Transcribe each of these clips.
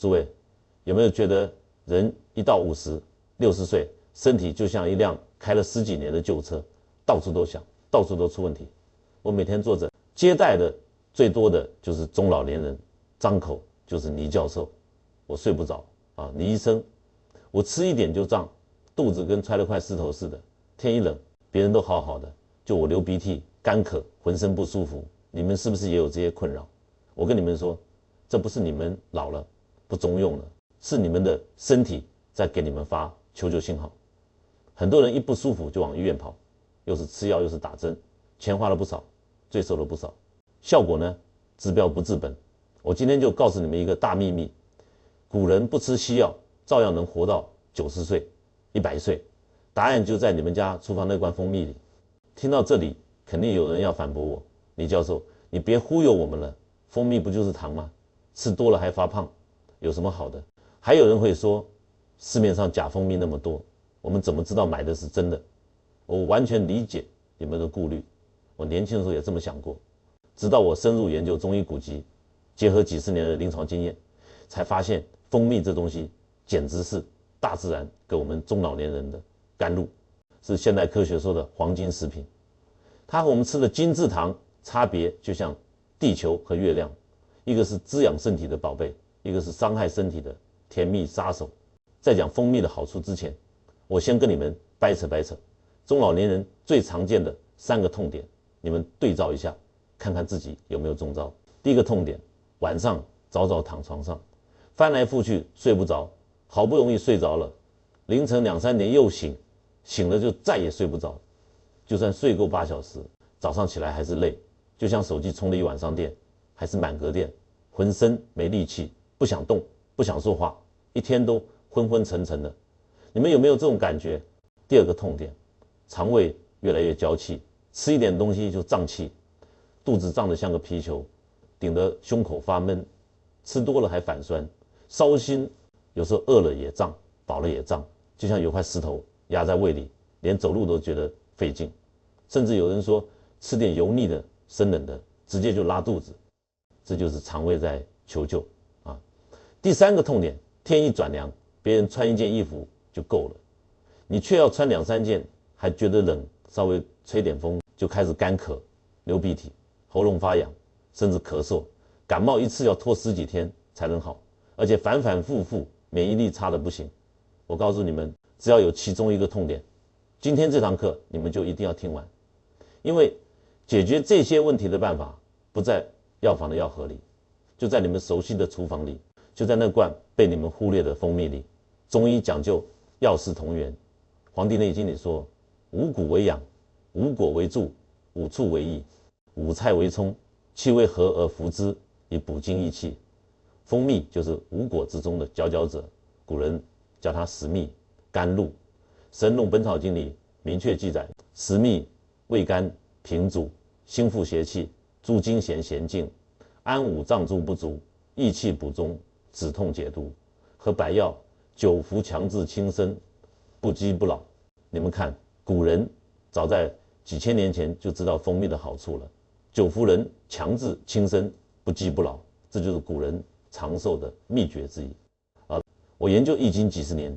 诸位有没有觉得人一到50、60岁，身体就像一辆开了10几年的旧车，到处都响，到处都出问题？我每天坐着接待的最多的就是中老年人，张口就是倪教授，我睡不着啊，倪医生，我吃一点就胀，肚子跟揣了块石头似的，天一冷，别人都好好的，就我流鼻涕、干渴，浑身不舒服。你们是不是也有这些困扰？我跟你们说，这不是你们老了不中用了，是你们的身体在给你们发求救信号。很多人一不舒服就往医院跑，又是吃药又是打针，钱花了不少，罪受了不少，效果呢治标不治本。我今天就告诉你们一个大秘密，古人不吃西药照样能活到90岁、100岁，答案就在你们家厨房那罐蜂蜜里。听到这里，肯定有人要反驳我，倪教授，你别忽悠我们了，蜂蜜不就是糖吗？吃多了还发胖，有什么好的？还有人会说，市面上假蜂蜜那么多，我们怎么知道买的是真的？我完全理解你们的顾虑，我年轻的时候也这么想过，直到我深入研究中医古籍，结合几十年的临床经验，才发现蜂蜜这东西简直是大自然给我们中老年人的甘露，是现代科学说的黄金食品。它和我们吃的精制糖差别就像地球和月亮，一个是滋养身体的宝贝，一个是伤害身体的甜蜜杀手。在讲蜂蜜的好处之前，我先跟你们掰扯掰扯中老年人最常见的3个痛点，你们对照一下，看看自己有没有中招。第一个痛点，晚上早早躺床上，翻来覆去睡不着，好不容易睡着了，凌晨2、3点又醒，醒了就再也睡不着，就算睡够8小时，早上起来还是累，就像手机充了一晚上电，还是满格电，浑身没力气，不想动，不想说话，一天都昏昏沉沉的。你们有没有这种感觉？第二个痛点，肠胃越来越娇气，吃一点东西就胀气，肚子胀得像个皮球，顶得胸口发闷，吃多了还反酸，烧心，有时候饿了也胀，饱了也胀，就像有块石头压在胃里，连走路都觉得费劲。甚至有人说吃点油腻的、生冷的，直接就拉肚子，这就是肠胃在求救啊。第3个痛点，天一转凉，别人穿1件衣服就够了，你却要穿2、3件，还觉得冷，稍微吹点风就开始干咳、流鼻涕、喉咙发痒，甚至咳嗽。感冒一次要拖10几天才能好，而且反反复复，免疫力差的不行。我告诉你们，只要有其中一个痛点，今天这堂课你们就一定要听完，因为解决这些问题的办法不在药房的药盒里，就在你们熟悉的厨房里，就在那罐被你们忽略的蜂蜜里。中医讲究药食同源，《黄帝内经》里说，五谷为养，五果为助，五畜为益，五菜为充，气味和而服之，以补精益气。蜂蜜就是五果之中的佼佼者，古人叫它食蜜甘露。《神农本草经》里明确记载，食蜜味甘平主，心腹邪气，诸经弦咸静，安五脏诸不足，益气补中，止痛解毒。和百药久服强志轻身，不饥不老。你们看，古人早在几千年前就知道蜂蜜的好处了。久服人强志轻身，不饥不老，这就是古人长寿的秘诀之一。我研究易经几十年，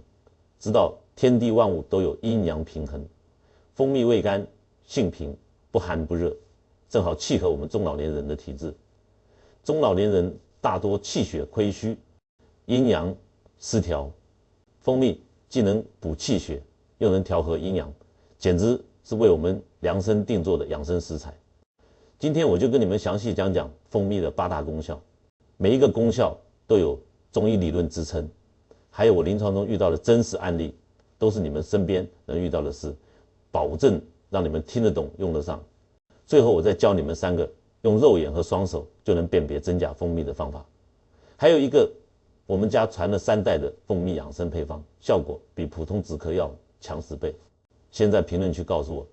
知道天地万物都有阴阳平衡。蜂蜜味甘，性平，不寒不热，正好契合我们中老年人的体质。中老年人大多气血亏虚，阴阳失调，蜂蜜既能补气血，又能调和阴阳，简直是为我们量身定做的养生食材。今天我就跟你们详细讲讲蜂蜜的8大功效，每一个功效都有中医理论支撑，还有我临床中遇到的真实案例，都是你们身边能遇到的事，保证让你们听得懂用得上。最后我再教你们3个用肉眼和双手就能辨别真假蜂蜜的方法，还有一个我们家传了3代的蜂蜜养生配方，效果比普通止咳药强10倍。先在评论区告诉我，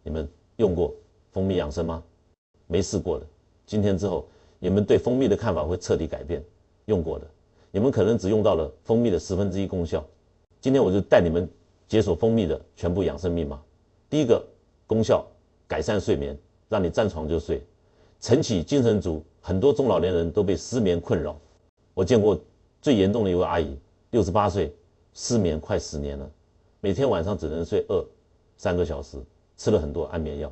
你们用过蜂蜜养生吗？没试过的，今天之后你们对蜂蜜的看法会彻底改变。用过的，你们可能只用到了蜂蜜的1/10功效。今天我就带你们解锁蜂蜜的全部养生密码。第一个功效，改善睡眠，让你站床就睡，晨起精神足。很多中老年人都被失眠困扰，我见过最严重的一位阿姨，68岁，失眠快10年了，每天晚上只能睡3个小时，吃了很多安眠药。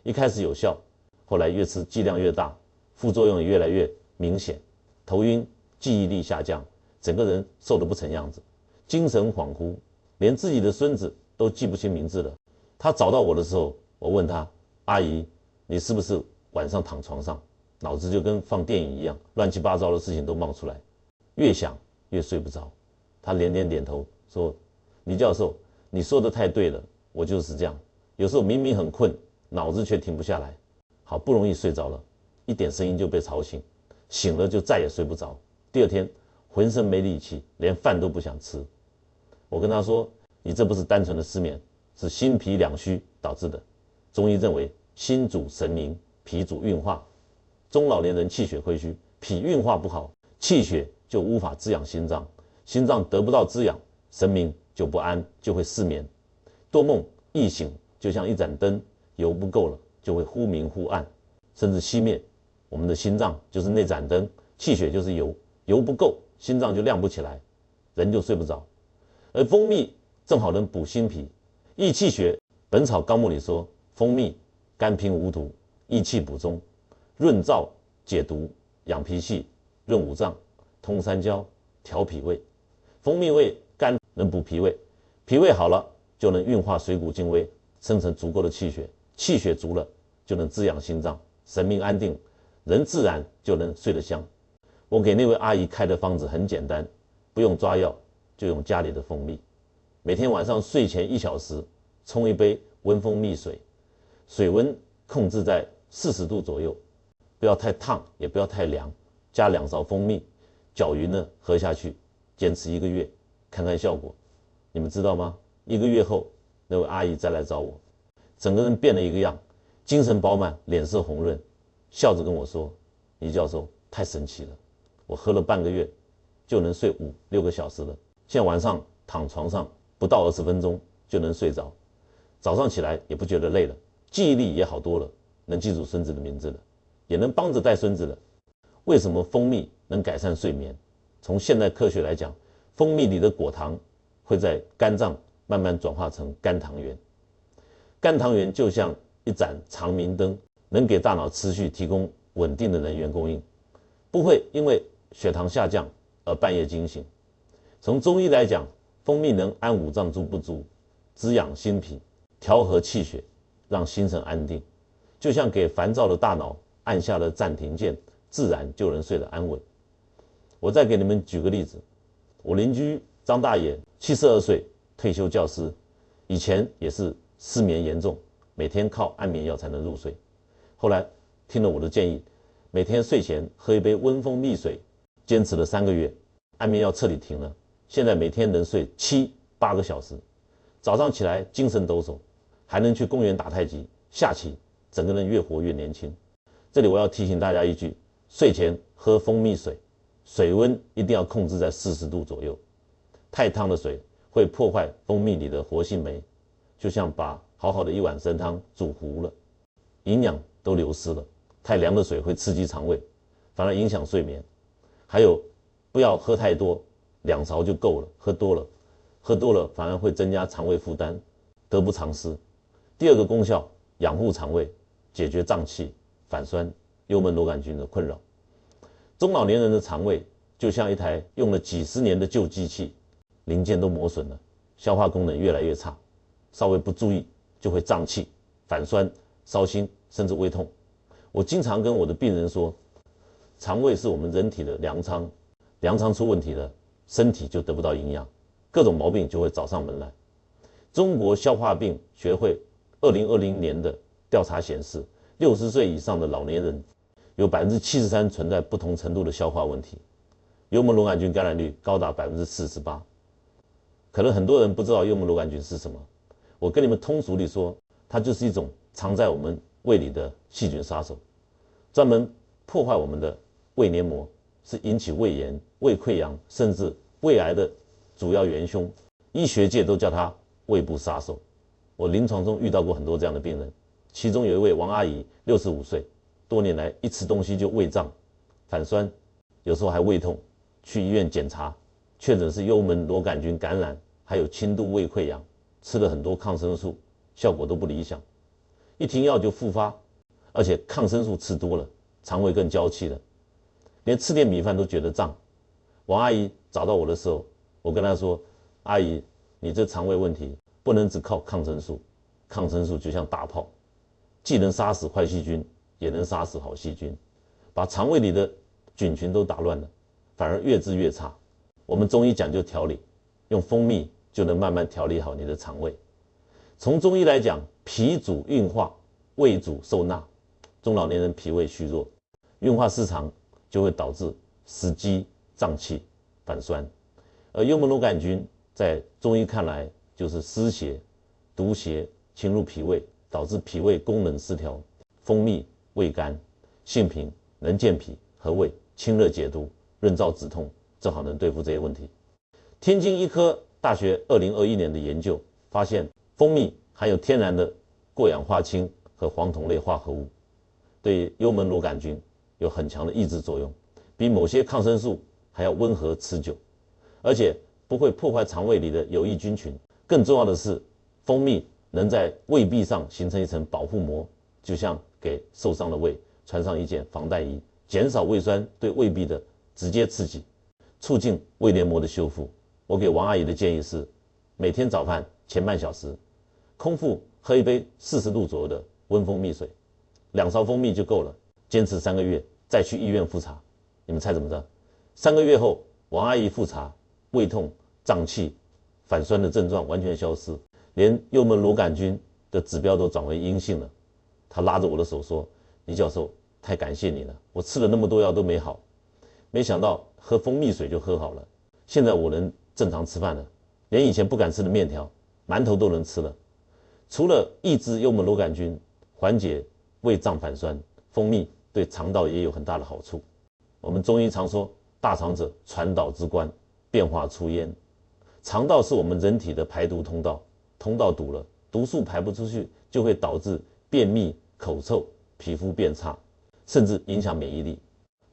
一开始有效，后来越吃剂量越大，副作用也越来越明显，头晕，记忆力下降，整个人瘦得不成样子，精神恍惚，连自己的孙子都记不清名字了。他找到我的时候，我问他：阿姨，你是不是晚上躺床上，脑子就跟放电影一样，乱七八糟的事情都冒出来，越想越睡不着？他连连点头说：李教授，你说的太对了，我就是这样，有时候明明很困，脑子却停不下来，好不容易睡着了，一点声音就被吵醒，醒了就再也睡不着，第二天浑身没力气，连饭都不想吃。我跟他说：你这不是单纯的失眠，是心脾两虚导致的。中医认为心主神明，脾主运化，中老年人气血亏虚，脾运化不好，气血就无法滋养心脏，心脏得不到滋养，神明就不安，就会失眠。多梦易醒，就像一盏灯，油不够了就会忽明忽暗，甚至熄灭。我们的心脏就是那盏灯，气血就是油，油不够，心脏就亮不起来，人就睡不着。而蜂蜜正好能补心脾，益气血。本草纲目里说，蜂蜜甘平无毒，益气补中，润燥解毒，养脾气，润五脏，通三焦，调脾胃。蜂蜜味甘，能补脾胃，脾胃好了就能运化水谷精微，生成足够的气血，气血足了就能滋养心脏，神明安定，人自然就能睡得香。我给那位阿姨开的方子很简单，不用抓药，就用家里的蜂蜜，每天晚上睡前1小时冲一杯温蜂蜜水，水温控制在40度左右，不要太烫也不要太凉，加2勺蜂蜜，搅匀了喝下去，坚持1个月，看看效果。你们知道吗？1个月后，那位阿姨再来找我，整个人变了一个样，精神饱满，脸色红润，笑着跟我说：倪教授太神奇了，我喝了半个月就能睡5-6个小时了，现在晚上躺床上不到20分钟就能睡着，早上起来也不觉得累了，记忆力也好多了，能记住孙子的名字了，也能帮着带孙子了。为什么蜂蜜能改善睡眠？从现代科学来讲，蜂蜜里的果糖会在肝脏慢慢转化成肝糖原，肝糖原就像一盏长明灯，能给大脑持续提供稳定的能源供应，不会因为血糖下降而半夜惊醒。从中医来讲，蜂蜜能安五脏不足，滋养心脾，调和气血，让心神安定，就像给烦躁的大脑按下了暂停键，自然就能睡得安稳。我再给你们举个例子，我邻居张大爷72岁，退休教师，以前也是失眠严重，每天靠安眠药才能入睡。后来听了我的建议，每天睡前喝一杯温蜂蜜水，坚持了3个月，安眠药彻底停了，现在每天能睡7-8个小时，早上起来精神抖擞，还能去公园打太极、下棋，整个人越活越年轻。这里我要提醒大家一句，睡前喝蜂蜜水，水温一定要控制在40度左右，太烫的水会破坏蜂蜜里的活性酶，就像把好好的一碗参汤煮糊了，营养都流失了。太凉的水会刺激肠胃，反而影响睡眠。还有，不要喝太多，2勺就够了，喝多了反而会增加肠胃负担，得不偿失。第2个功效，养护肠胃，解决胀气、反酸、幽门螺杆菌的困扰。中老年人的肠胃就像一台用了几十年的旧机器，零件都磨损了，消化功能越来越差，稍微不注意就会胀气、反酸、烧心，甚至胃痛。我经常跟我的病人说，肠胃是我们人体的粮仓，粮仓出问题了，身体就得不到营养，各种毛病就会找上门来。中国消化病学会2020年的调查显示，60岁以上的老年人有73%存在不同程度的消化问题，幽门螺杆菌感染率高达48%。可能很多人不知道幽门螺杆菌是什么，我跟你们通俗地说，它就是一种藏在我们胃里的细菌杀手，专门破坏我们的胃黏膜，是引起胃炎、胃溃疡甚至胃癌的主要元凶。医学界都叫它胃部杀手。我临床中遇到过很多这样的病人，其中有一位王阿姨，65岁，多年来一吃东西就胃胀、反酸，有时候还胃痛，去医院检查，确诊是幽门螺杆菌感染，还有轻度胃溃疡，吃了很多抗生素，效果都不理想，一停药就复发，而且抗生素吃多了，肠胃更娇气了，连吃点米饭都觉得胀。王阿姨找到我的时候，我跟她说：“阿姨，你这肠胃问题不能只靠抗生素，抗生素就像大炮，既能杀死坏细菌，也能杀死好细菌，把肠胃里的菌群都打乱了，反而越治越差。我们中医讲究调理，用蜂蜜就能慢慢调理好你的肠胃。从中医来讲，脾主运化，胃主受纳。中老年人脾胃虚弱，运化失常，就会导致食积、胀气、反酸。而幽门螺杆菌在中医看来就是湿邪、毒邪侵入脾胃，导致脾胃功能失调。蜂蜜味甘，性平，能健脾和胃，清热解毒，润燥止痛，正好能对付这些问题。天津医科大学2021年的研究发现，蜂蜜含有天然的过氧化氢和黄酮类化合物，对幽门螺杆菌有很强的抑制作用，比某些抗生素还要温和持久，而且不会破坏肠胃里的有益菌群。更重要的是，蜂蜜能在胃壁上形成一层保护膜，就像给受伤的胃穿上一件防弹衣，减少胃酸对胃壁的直接刺激，促进胃黏膜的修复。我给王阿姨的建议是，每天早饭前半小时，空腹喝一杯40度左右的温蜂蜜水，2勺蜂蜜就够了，坚持3个月，再去医院复查。你们猜怎么着？3个月后，王阿姨复查，胃痛、胀气、反酸的症状完全消失，连幽门螺杆菌的指标都转为阴性了。她拉着我的手说：“倪教授，太感谢你了，我吃了那么多药都没好，没想到喝蜂蜜水就喝好了。现在我能正常吃饭了，连以前不敢吃的面条、馒头都能吃了。”除了抑制幽门螺杆菌、缓解胃胀反酸，蜂蜜对肠道也有很大的好处。我们中医常说，大肠者传导之官，变化出焉。肠道是我们人体的排毒通道，通道堵了，毒素排不出去，就会导致便秘、口臭、皮肤变差，甚至影响免疫力。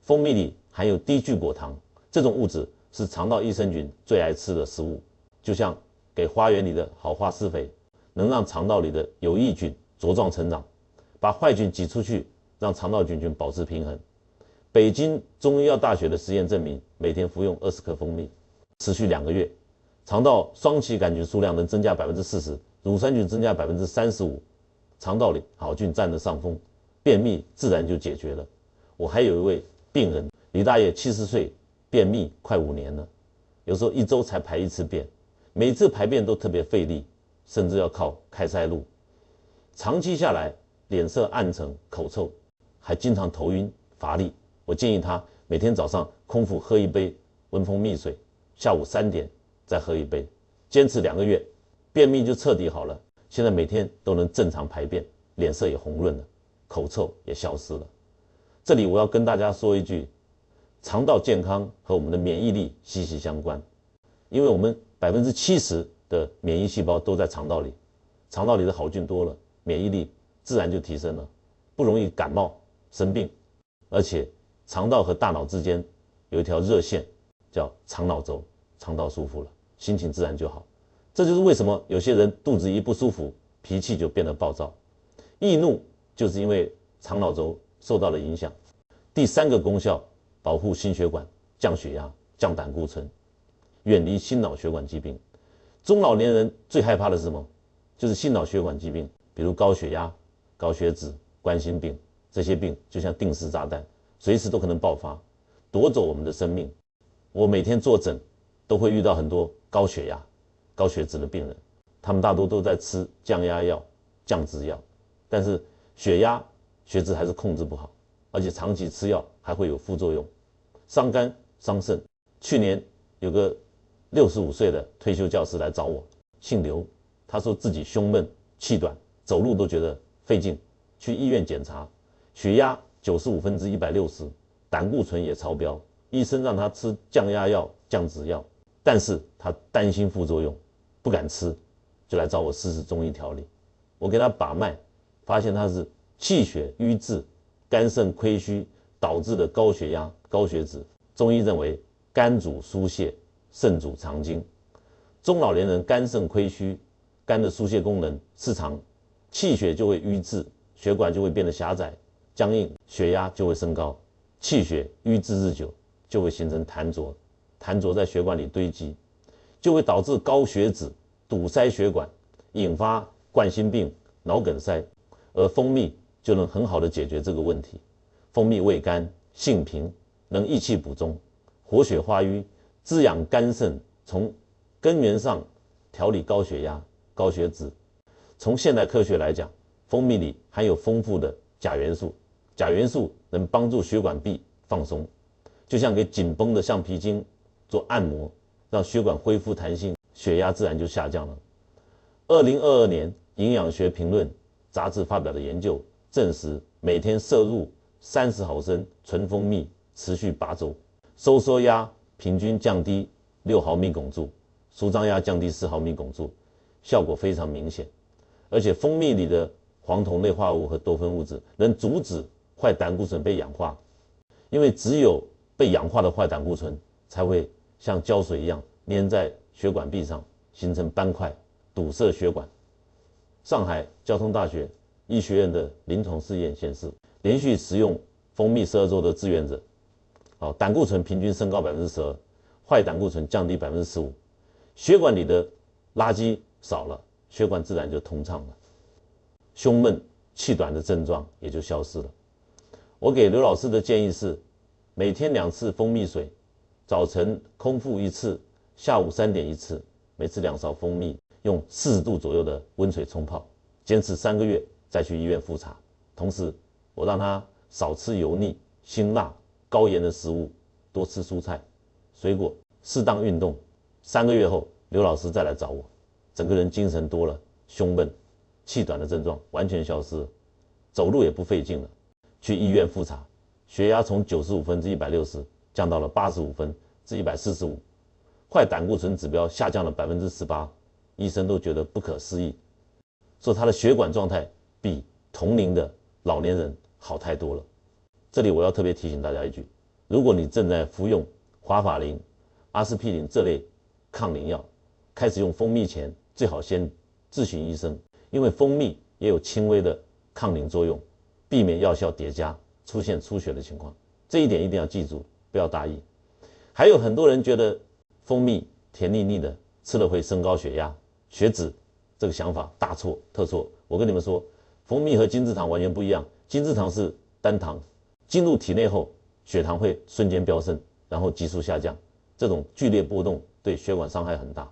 蜂蜜里含有低聚果糖，这种物质是肠道益生菌最爱吃的食物，就像给花园里的好花施肥，能让肠道里的有益菌茁壮成长，把坏菌挤出去，让肠道菌群保持平衡。北京中医药大学的实验证明，每天服用20克蜂蜜，持续2个月，肠道双歧杆菌数量能增加40%，乳酸菌增加35%，肠道里好菌占了上风，便秘自然就解决了。我还有一位病人，李大爷70岁，便秘快5年了，有时候1周才排1次便，每次排便都特别费力，甚至要靠开塞露。长期下来，脸色暗沉、口臭，还经常头晕乏力。我建议他每天早上空腹喝1杯温蜂蜜水，下午3点再喝1杯，坚持2个月，便秘就彻底好了。现在每天都能正常排便，脸色也红润了，口臭也消失了。这里我要跟大家说一句，肠道健康和我们的免疫力息息相关，因为我们70%的免疫细胞都在肠道里，肠道里的好菌多了，免疫力自然就提升了，不容易感冒生病。而且肠道和大脑之间有一条热线，叫肠脑轴，肠道舒服了，心情自然就好。这就是为什么有些人肚子一不舒服，脾气就变得暴躁。易怒就是因为肠脑轴受到了影响。第3个功效，保护心血管，降血压，降胆固醇，远离心脑血管疾病。中老年人最害怕的是什么？就是心脑血管疾病，比如高血压、高血脂、冠心病，这些病就像定时炸弹，随时都可能爆发，夺走我们的生命。我每天坐诊都会遇到很多高血压、高血脂的病人，他们大多都在吃降压药、降脂药，但是血压、血脂还是控制不好，而且长期吃药还会有副作用，伤肝伤肾。去年有个65岁的退休教师来找我，姓刘，他说自己胸闷、气短，走路都觉得费劲，去医院检查，血压95/160，胆固醇也超标，医生让他吃降压药、降脂药，但是他担心副作用，不敢吃，就来找我试试中医调理。我给他把脉，发现他是气血瘀滞、肝肾亏虚导致的高血压、高血脂。中医认为肝主疏泄，肾主藏精。中老年人肝肾亏虚，肝的疏泄功能失常，气血就会瘀滞，血管就会变得狭窄、僵硬，血压就会升高。气血瘀滞日久，就会形成痰浊，痰浊在血管里堆积，就会导致高血脂、堵塞血管，引发冠心病、脑梗塞。而蜂蜜就能很好的解决这个问题。蜂蜜味甘，性平，能益气补中，活血化瘀，滋养肝肾，从根源上调理高血压、高血脂。从现代科学来讲，蜂蜜里含有丰富的钾元素，钾元素能帮助血管壁放松，就像给紧绷的橡皮筋做按摩，让血管恢复弹性，血压自然就下降了。2022年《营养学评论》杂志发表的研究证实，每天摄入30毫升纯蜂蜜，持续8周，收缩压平均降低6毫米汞柱，舒张压降低4毫米汞柱，效果非常明显。而且蜂蜜里的黄酮类化物和多酚物质能阻止坏胆固醇被氧化，因为只有被氧化的坏胆固醇才会像胶水一样粘在血管壁上，形成斑块，堵塞血管。上海交通大学医学院的临床试验显示，连续食用蜂蜜12周的志愿者，胆固醇平均升高12%，坏胆固醇降低15%，血管里的垃圾少了，血管自然就通畅了，胸闷气短的症状也就消失了。我给刘老师的建议是，每天2次蜂蜜水，早晨空腹1次，下午3点1次，每次2勺蜂蜜，用40度左右的温水冲泡，坚持3个月再去医院复查。同时我让他少吃油腻、辛辣、高盐的食物，多吃蔬菜、水果，适当运动。3个月后，刘老师再来找我，整个人精神多了，胸闷、气短的症状完全消失了，走路也不费劲了。去医院复查，血压从95分至160降到了85分至145，坏胆固醇指标下降了18%，医生都觉得不可思议，说他的血管状态比同龄的老年人好太多了。这里我要特别提醒大家一句，如果你正在服用华法林、阿司匹林这类抗凝药，开始用蜂蜜前，最好先咨询医生，因为蜂蜜也有轻微的抗凝作用，避免药效叠加出现出血的情况。这一点一定要记住，不要大意。还有很多人觉得蜂蜜甜腻腻的，吃了会升高血压、血脂，这个想法大错特错。我跟你们说，蜂蜜和精制糖完全不一样，精制糖是单糖，进入体内后血糖会瞬间飙升，然后急速下降，这种剧烈波动对血管伤害很大。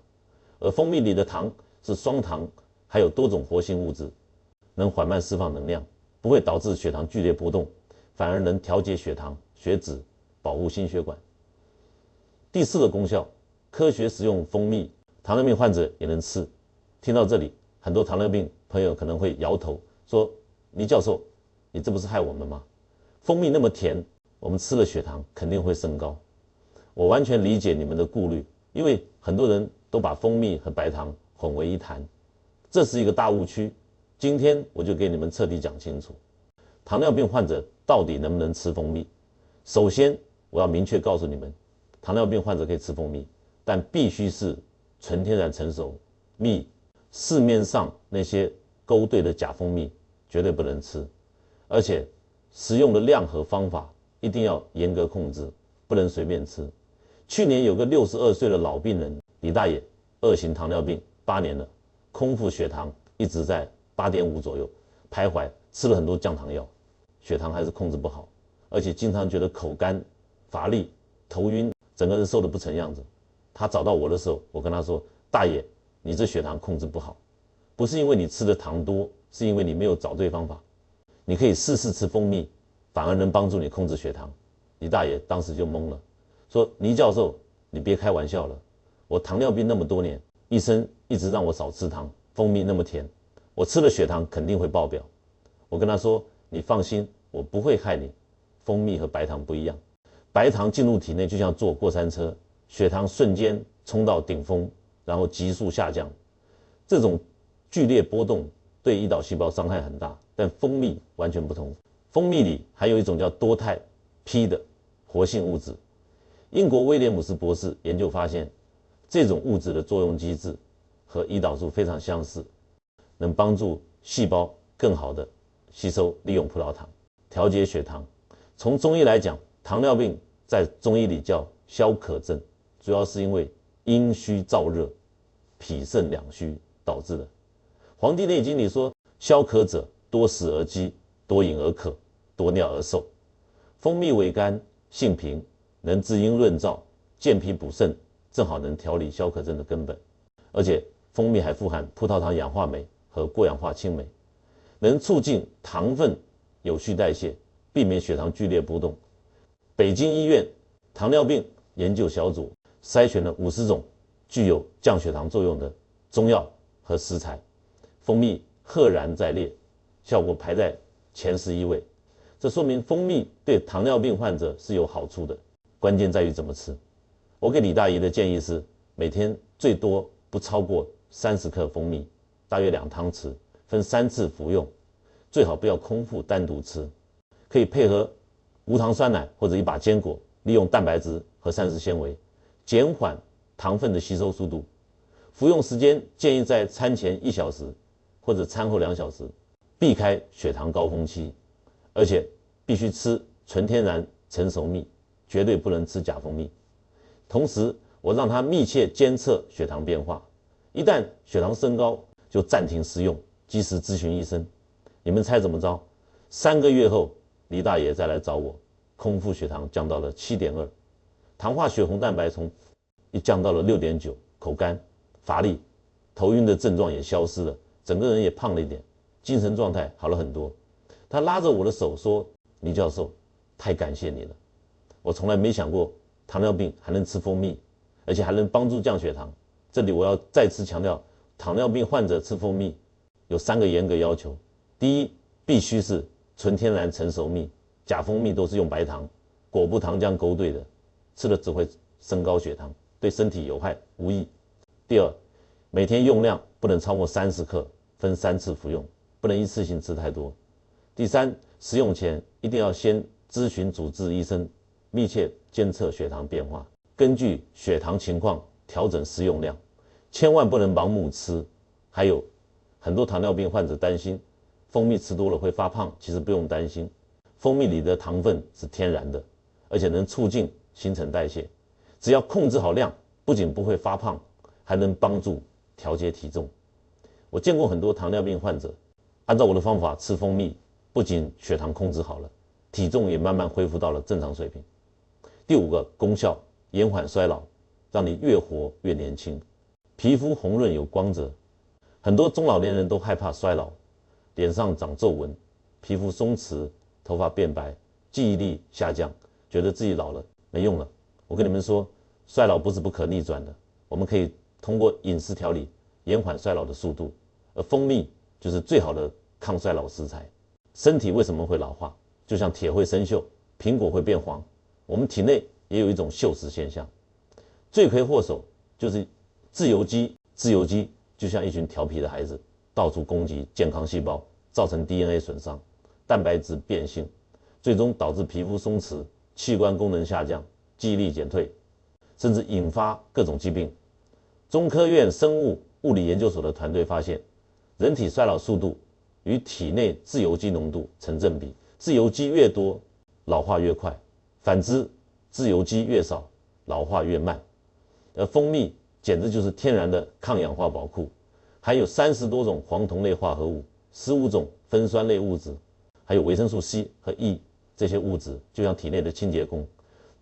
而蜂蜜里的糖是双糖，还有多种活性物质，能缓慢释放能量，不会导致血糖剧烈波动，反而能调节血糖、血脂，保护心血管。第4个功效，科学食用蜂蜜，糖尿病患者也能吃。听到这里，很多糖尿病朋友可能会摇头说，倪教授，你这不是害我们吗？蜂蜜那么甜，我们吃了血糖肯定会升高。我完全理解你们的顾虑，因为很多人都把蜂蜜和白糖混为一谈，这是一个大误区。今天我就给你们彻底讲清楚，糖尿病患者到底能不能吃蜂蜜。首先我要明确告诉你们，糖尿病患者可以吃蜂蜜，但必须是纯天然成熟蜜，市面上那些勾兑的假蜂蜜绝对不能吃，而且食用的量和方法一定要严格控制，不能随便吃。去年有个62岁的老病人李大爷，2型糖尿病8年了，空腹血糖一直在8.5左右徘徊，吃了很多降糖药，血糖还是控制不好，而且经常觉得口干、乏力、头晕，整个人瘦得不成样子。他找到我的时候，我跟他说，大爷，你这血糖控制不好，不是因为你吃的糖多，是因为你没有找对方法。你可以试试吃蜂蜜，反而能帮助你控制血糖。李大爷当时就懵了，说，倪教授，你别开玩笑了，我糖尿病那么多年，医生一直让我少吃糖，蜂蜜那么甜，我吃了血糖肯定会爆表。我跟他说，你放心，我不会害你，蜂蜜和白糖不一样，白糖进入体内就像坐过山车，血糖瞬间冲到顶峰，然后急速下降，这种剧烈波动对胰岛细胞伤害很大。但蜂蜜完全不同，蜂蜜里还有一种叫多肽 P 的活性物质，英国威廉姆斯博士研究发现，这种物质的作用机制和胰岛素非常相似，能帮助细胞更好的吸收利用葡萄糖，调节血糖。从中医来讲，糖尿病在中医里叫消渴症，主要是因为阴虚燥热、脾肾两虚导致的。《黄帝内经》里说，消渴者多食而饥，多饮而渴，多尿而瘦。蜂蜜味甘，性平，能滋阴润燥，健脾补肾，正好能调理消渴症的根本。而且蜂蜜还富含葡萄糖氧化酶和过氧化氢酶，能促进糖分有序代谢，避免血糖剧烈波动。北京医院糖尿病研究小组筛选了50种具有降血糖作用的中药和食材，蜂蜜赫然在列，效果排在前11位。这说明蜂蜜对糖尿病患者是有好处的，关键在于怎么吃。我给李大爷的建议是，每天最多不超过30克蜂蜜，大约2汤匙，分3次服用，最好不要空腹单独吃，可以配合无糖酸奶或者一把坚果，利用蛋白质和膳食纤维，减缓糖分的吸收速度。服用时间建议在餐前1小时或者餐后2小时，避开血糖高峰期，而且必须吃纯天然成熟蜜，绝对不能吃假蜂蜜。同时，我让他密切监测血糖变化，一旦血糖升高，就暂停食用，及时咨询医生。你们猜怎么着？3个月后，李大爷再来找我，空腹血糖降到了7.2，糖化血红蛋白一降到了6.9，口干、乏力、头晕的症状也消失了，整个人也胖了一点，精神状态好了很多。他拉着我的手说：“倪教授，太感谢你了，我从来没想过糖尿病还能吃蜂蜜，而且还能帮助降血糖。”这里我要再次强调，糖尿病患者吃蜂蜜有3个严格要求：第一，必须是纯天然成熟蜜，假蜂蜜都是用白糖、果葡糖浆勾兑的，吃了只会升高血糖，对身体有害无益。第二，每天用量不能超过30克，分3次服用，不能一次性吃太多。第三，食用前一定要先咨询主治医生，密切监测血糖变化，根据血糖情况调整食用量，千万不能盲目吃。还有很多糖尿病患者担心蜂蜜吃多了会发胖，其实不用担心，蜂蜜里的糖分是天然的，而且能促进新陈代谢，只要控制好量，不仅不会发胖，还能帮助调节体重。我见过很多糖尿病患者按照我的方法吃蜂蜜，不仅血糖控制好了，体重也慢慢恢复到了正常水平。第5个功效，延缓衰老，让你越活越年轻，皮肤红润有光泽。很多中老年人都害怕衰老，脸上长皱纹，皮肤松弛，头发变白，记忆力下降，觉得自己老了没用了。我跟你们说，衰老不是不可逆转的，我们可以通过饮食调理延缓衰老的速度，而蜂蜜就是最好的抗衰老食材。身体为什么会老化？就像铁会生锈，苹果会变黄，我们体内也有一种锈蚀现象。罪魁祸首就是自由基，自由基就像一群调皮的孩子，到处攻击健康细胞，造成 DNA 损伤，蛋白质变性，最终导致皮肤松弛，器官功能下降，记忆力减退，甚至引发各种疾病。中科院生物物理研究所的团队发现，人体衰老速度与体内自由基浓度成正比，自由基越多，老化越快，反之，自由基越少，老化越慢。而蜂蜜简直就是天然的抗氧化宝库，含有30多种黄酮类化合物，15种酚酸类物质，还有维生素 C 和 E 这些物质，就像体内的清洁工，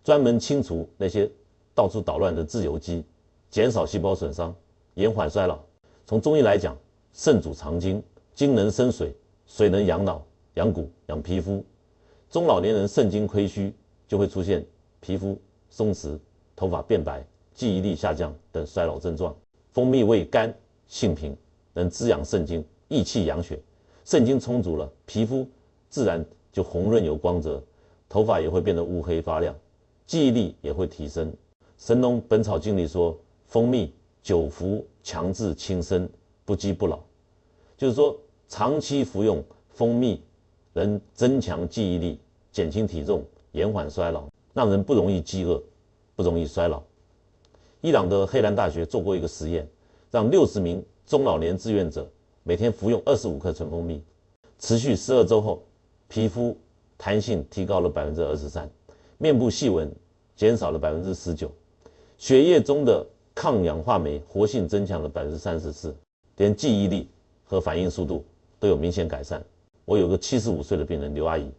专门清除那些到处捣乱的自由基，减少细胞损伤，延缓衰老。从中医来讲，肾主藏精，精能生水，水能养脑、养骨、养皮肤。中老年人肾精亏虚，就会出现皮肤松弛、头发变白、记忆力下降等衰老症状。蜂蜜味甘，性平，能滋养肾精，益气养血。肾精充足了，皮肤自然就红润有光泽，头发也会变得乌黑发亮，记忆力也会提升。《神农本草经》里说，蜂蜜久服强志轻身，不饥不老。就是说，长期服用蜂蜜能增强记忆力，减轻体重，延缓衰老，让人不容易饥饿，不容易衰老。伊朗的黑兰大学做过一个实验，让60名中老年志愿者每天服用25克纯蜂蜜，持续12周后，皮肤弹性提高了23%，面部细纹减少了19%，血液中的抗氧化酶活性增强了34%，连记忆力和反应速度都有明显改善。我有个75岁的病人刘阿姨，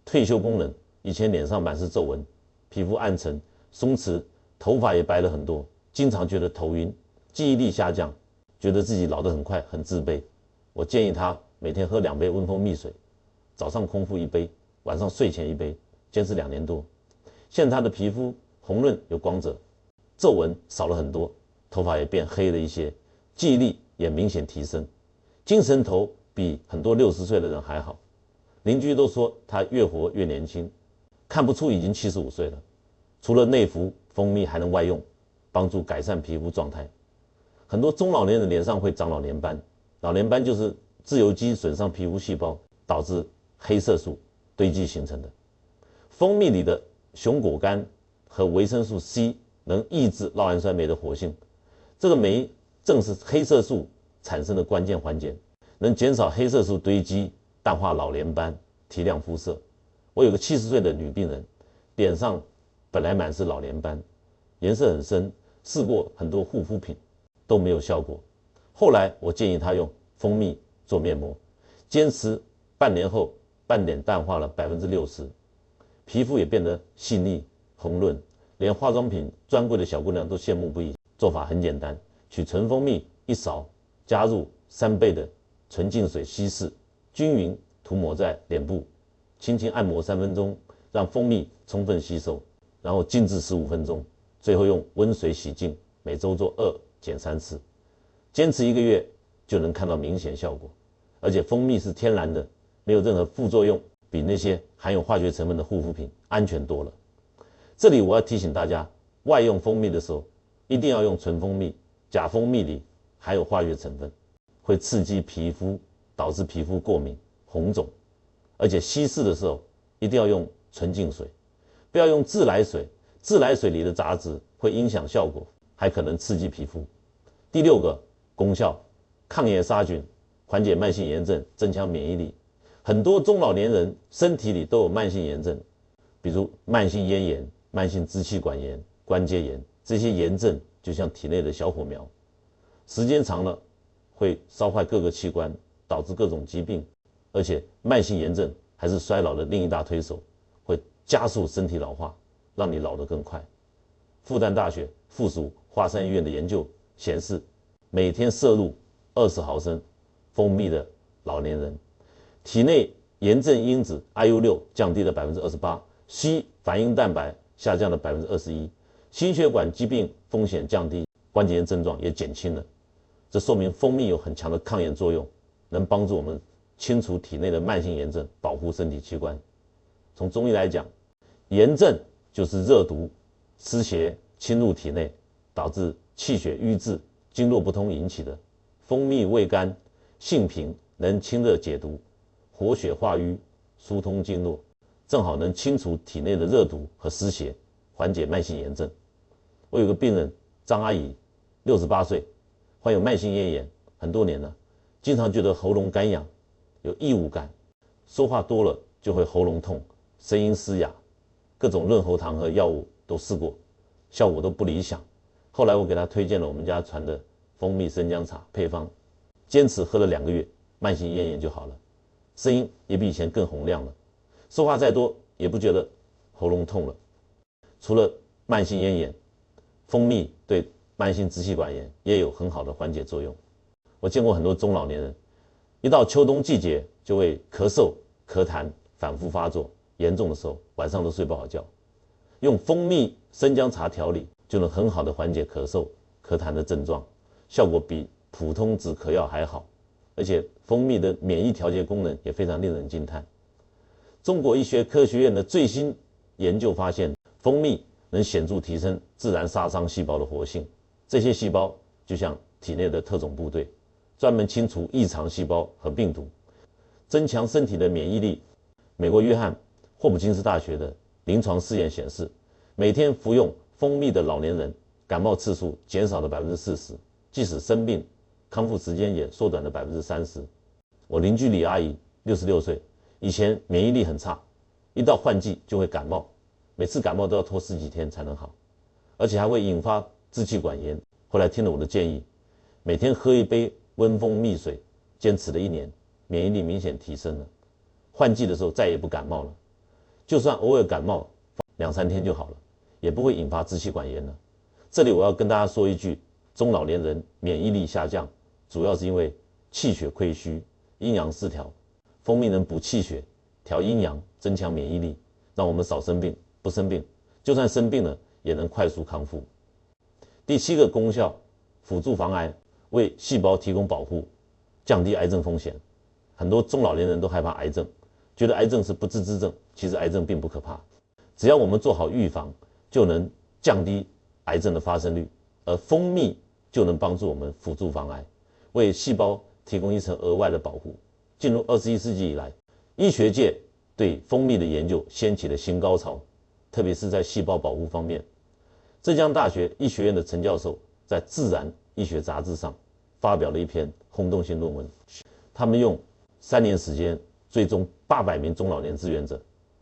退休工人，以前脸上满是皱纹，皮肤暗沉松弛，头发也白了很多，经常觉得头晕，记忆力下降，觉得自己老得很快，很自卑。我建议她每天喝2杯温蜂蜜水，早上空腹1杯，晚上睡前1杯，坚持2年多。现在她的皮肤红润有光泽，皱纹少了很多，头发也变黑了一些，记忆力也明显提升，精神头比很多60岁的人还好。邻居都说她越活越年轻，看不出已经75岁了。除了内服，蜂蜜还能外用，帮助改善皮肤状态。很多中老年人脸上会长老年斑，老年斑就是自由基损伤皮肤细胞，导致黑色素堆积形成的。蜂蜜里的熊果苷和维生素 C 能抑制酪氨酸酶的活性，这个酶正是黑色素产生的关键环节，能减少黑色素堆积，淡化老年斑，提亮肤色。我有个70岁的女病人，脸上本来满是老年斑，颜色很深，试过很多护肤品都没有效果。后来我建议她用蜂蜜做面膜，坚持半年后，斑点淡化了60%，皮肤也变得细腻红润，连化妆品专柜的小姑娘都羡慕不已。做法很简单，取纯蜂蜜1勺，加入3倍的纯净水稀释，均匀涂抹在脸部，轻轻按摩3分钟，让蜂蜜充分吸收，然后静置15分钟，最后用温水洗净，每周做2减3次，坚持1个月就能看到明显效果。而且蜂蜜是天然的，没有任何副作用，比那些含有化学成分的护肤品安全多了。这里我要提醒大家，外用蜂蜜的时候一定要用纯蜂蜜，假蜂蜜里还有化学成分，会刺激皮肤，导致皮肤过敏红肿。而且稀释的时候一定要用纯净水，不要用自来水，自来水里的杂质会影响效果，还可能刺激皮肤。第6个功效，抗炎杀菌，缓解慢性炎症，增强免疫力。很多中老年人身体里都有慢性炎症，比如慢性咽炎、慢性支气管炎、关节炎，这些炎症就像体内的小火苗，时间长了会烧坏各个器官，导致各种疾病。而且慢性炎症还是衰老的另一大推手，会加速身体老化，让你老得更快。复旦大学附属华山医院的研究显示，每天摄入20毫升蜂蜜的老年人，体内炎症因子 IU6 降低了28%， 硒反应蛋白下降了21%，心血管疾病风险降低，关节炎症状也减轻了。这说明蜂蜜有很强的抗炎作用，能帮助我们清除体内的慢性炎症，保护身体器官。从中医来讲，炎症就是热毒、湿邪侵入体内，导致气血瘀滞、经络不通引起的。蜂蜜味甘，性平，能清热解毒，活血化瘀，疏通经络，正好能清除体内的热毒和湿邪，缓解慢性炎症。我有个病人张阿姨，68岁，患有慢性咽炎很多年了，经常觉得喉咙干痒，有异物感，说话多了就会喉咙痛，声音嘶哑，各种润喉糖和药物都试过，效果都不理想。后来我给他推荐了我们家传的蜂蜜生姜茶配方，坚持喝了2个月，慢性咽炎就好了，声音也比以前更洪亮了，说话再多也不觉得喉咙痛了。除了慢性咽炎，蜂蜜对慢性支气管炎也有很好的缓解作用。我见过很多中老年人，一到秋冬季节就会咳嗽、咳痰反复发作，严重的时候晚上都睡不好觉。用蜂蜜生姜茶调理就能很好的缓解咳嗽、咳痰的症状，效果比普通止咳药还好。而且蜂蜜的免疫调节功能也非常令人惊叹。中国医学科学院的最新研究发现，蜂蜜能显著提升自然杀伤细胞的活性，这些细胞就像体内的特种部队，专门清除异常细胞和病毒，增强身体的免疫力。美国约翰霍普金斯大学的临床试验显示，每天服用蜂蜜的老年人感冒次数减少了40%，即使生病，康复时间也缩短了30%。我邻居李阿姨66岁，以前免疫力很差，一到换季就会感冒，每次感冒都要拖10几天才能好，而且还会引发支气管炎。后来听了我的建议，每天喝一杯温蜂蜜水，坚持了1年，免疫力明显提升了。换季的时候再也不感冒了，就算偶尔感冒2、3天就好了，也不会引发支气管炎了。这里我要跟大家说一句，中老年人免疫力下降，主要是因为气血亏虚、阴阳失调。蜂蜜能补气血、调阴阳，增强免疫力，让我们少生病，不生病，就算生病了也能快速康复。第7个功效，辅助防癌，为细胞提供保护，降低癌症风险。很多中老年人都害怕癌症，觉得癌症是不治之症，其实癌症并不可怕，只要我们做好预防，就能降低癌症的发生率。而蜂蜜就能帮助我们辅助防癌，为细胞提供一层额外的保护。进入21世纪以来，医学界对蜂蜜的研究掀起了新高潮，特别是在细胞保护方面。浙江大学医学院的陈教授在《自然医学杂志》上发表了一篇轰动性论文。他们用3年时间追踪800名中老年志愿者，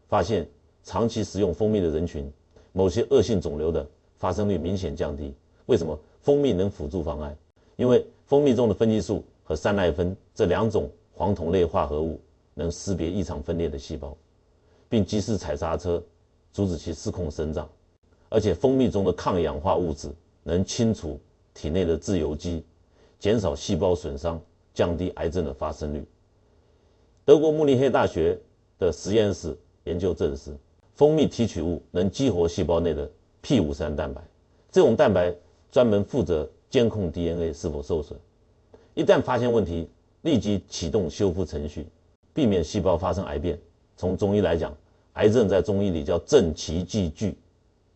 发现长期食用蜂蜜的人群，某些恶性肿瘤的发生率明显降低。为什么？蜂蜜能辅助防癌，因为蜂蜜中的酚基素和山萘酚这2种黄酮类化合物能识别异常分裂的细胞，并及时踩刹车，阻止其失控生长。而且蜂蜜中的抗氧化物质能清除体内的自由基，减少细胞损伤，降低癌症的发生率。德国慕尼黑大学的实验室研究证实，蜂蜜提取物能激活细胞内的 P53 蛋白，这种蛋白专门负责监控 DNA 是否受损，一旦发现问题，立即启动修复程序，避免细胞发生癌变。从中医来讲，癌症在中医里叫正气积聚，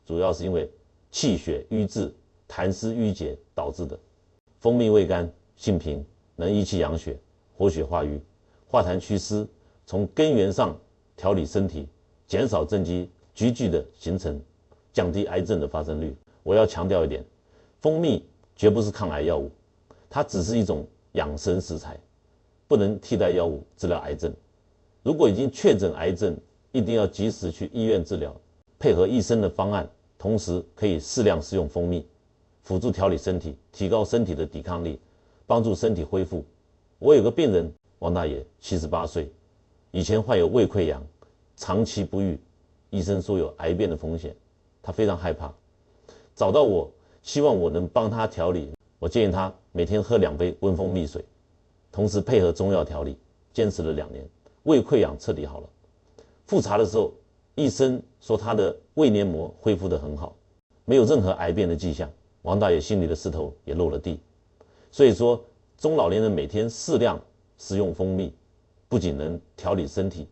主要是因为气血瘀滞、痰湿淤结导致的。蜂蜜味甘，性平，能益气养血、活血化瘀、化痰祛湿，从根源上调理身体，减少正畸积聚的形成，降低癌症的发生率。我要强调一点，蜂蜜绝不是抗癌药物，它只是一种养生食材，不能替代药物治疗癌症。如果已经确诊癌症，一定要及时去医院治疗，配合医生的方案，同时可以适量食用蜂蜜，辅助调理身体，提高身体的抵抗力，帮助身体恢复。我有个病人王大爷，78岁，以前患有胃溃疡，长期不愈，医生说有癌变的风险，他非常害怕，找到我，希望我能帮他调理。我建议他每天喝2杯温蜂蜜水，同时配合中药调理，坚持了2年，胃溃疡彻底好了。复查的时候，医生说他的胃黏膜恢复得很好，没有任何癌变的迹象。王大爷心里的石头也落了地。所以说，中老年人每天适量食用蜂蜜，不仅能调理身体，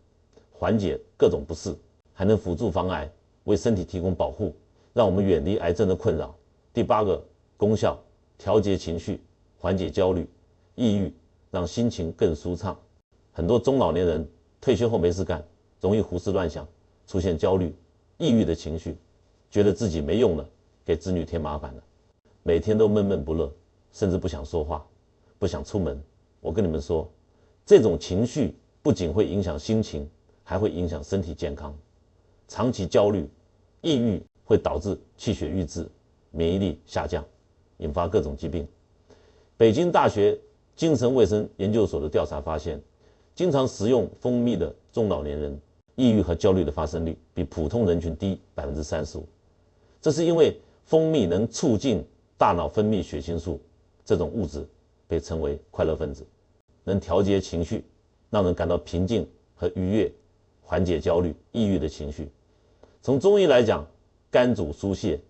缓解各种不适，还能辅助防癌，为身体提供保护，让我们远离癌症的困扰。第8个功效，调节情绪，缓解焦虑、抑郁，让心情更舒畅。很多中老年人退休后没事干，容易胡思乱想，出现焦虑、抑郁的情绪，觉得自己没用了，给子女添麻烦了，每天都闷闷不乐，甚至不想说话，不想出门。我跟你们说，这种情绪不仅会影响心情，还会影响身体健康。长期焦虑、抑郁会导致气血瘀滞、免疫力下降，引发各种疾病。北京大学精神卫生研究所的调查发现，经常食用蜂蜜的中老年人，抑郁和焦虑的发生率比普通人群低35%。这是因为蜂蜜能促进大脑分泌血清素，这种物质被称为快乐分子，能调节情绪，让人感到平静和愉悦，缓解焦虑、抑郁的情绪。从中医来讲，肝主疏泄，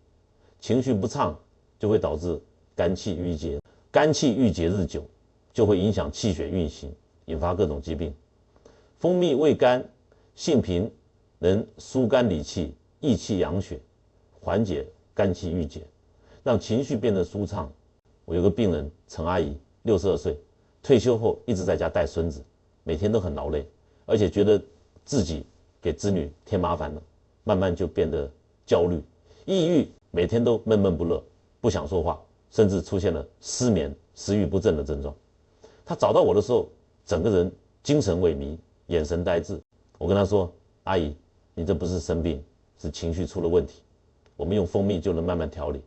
情绪不畅就会导致肝气郁结，肝气郁结日久，就会影响气血运行，引发各种疾病。蜂蜜味甘，性平，能疏肝理气、益气养血，缓解肝气郁结，让情绪变得舒畅。我有个病人陈阿姨，62岁，退休后一直在家带孙子，每天都很劳累，而且觉得自己给子女添麻烦了，慢慢就变得焦虑，抑郁，每天都闷闷不乐，不想说话，甚至出现了失眠、食欲不振的症状。他找到我的时候，整个人精神萎靡，眼神呆滞。我跟他说：“阿姨，你这不是生病，是情绪出了问题。我们用蜂蜜就能慢慢调理。”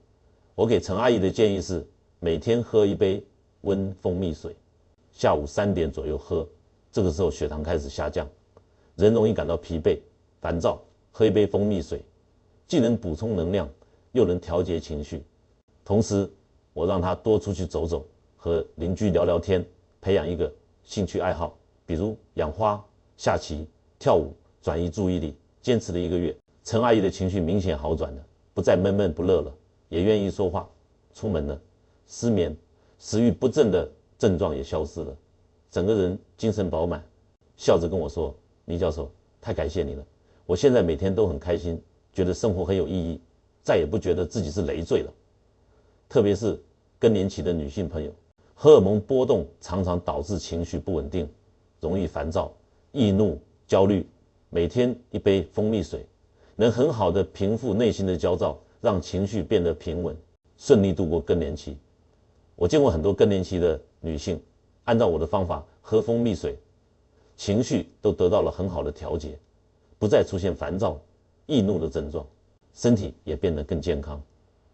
我给陈阿姨的建议是，每天喝一杯温蜂蜜水，下午3点左右喝，这个时候血糖开始下降，人容易感到疲惫、烦躁，喝一杯蜂蜜水，既能补充能量，又能调节情绪。同时，我让他多出去走走，和邻居聊聊天，培养一个兴趣爱好，比如养花、下棋、跳舞，转移注意力。坚持了1个月，陈阿姨的情绪明显好转了，不再闷闷不乐了，也愿意说话。出门了，失眠、食欲不振的症状也消失了，整个人精神饱满，笑着跟我说：“倪教授，太感谢你了，我现在每天都很开心，觉得生活很有意义，再也不觉得自己是累赘了。”特别是更年期的女性朋友，荷尔蒙波动常常导致情绪不稳定，容易烦躁、易怒、焦虑。每天1杯蜂蜜水，能很好的平复内心的焦躁，让情绪变得平稳，顺利度过更年期。我见过很多更年期的女性，按照我的方法喝蜂蜜水，情绪都得到了很好的调节，不再出现烦躁、易怒的症状，身体也变得更健康。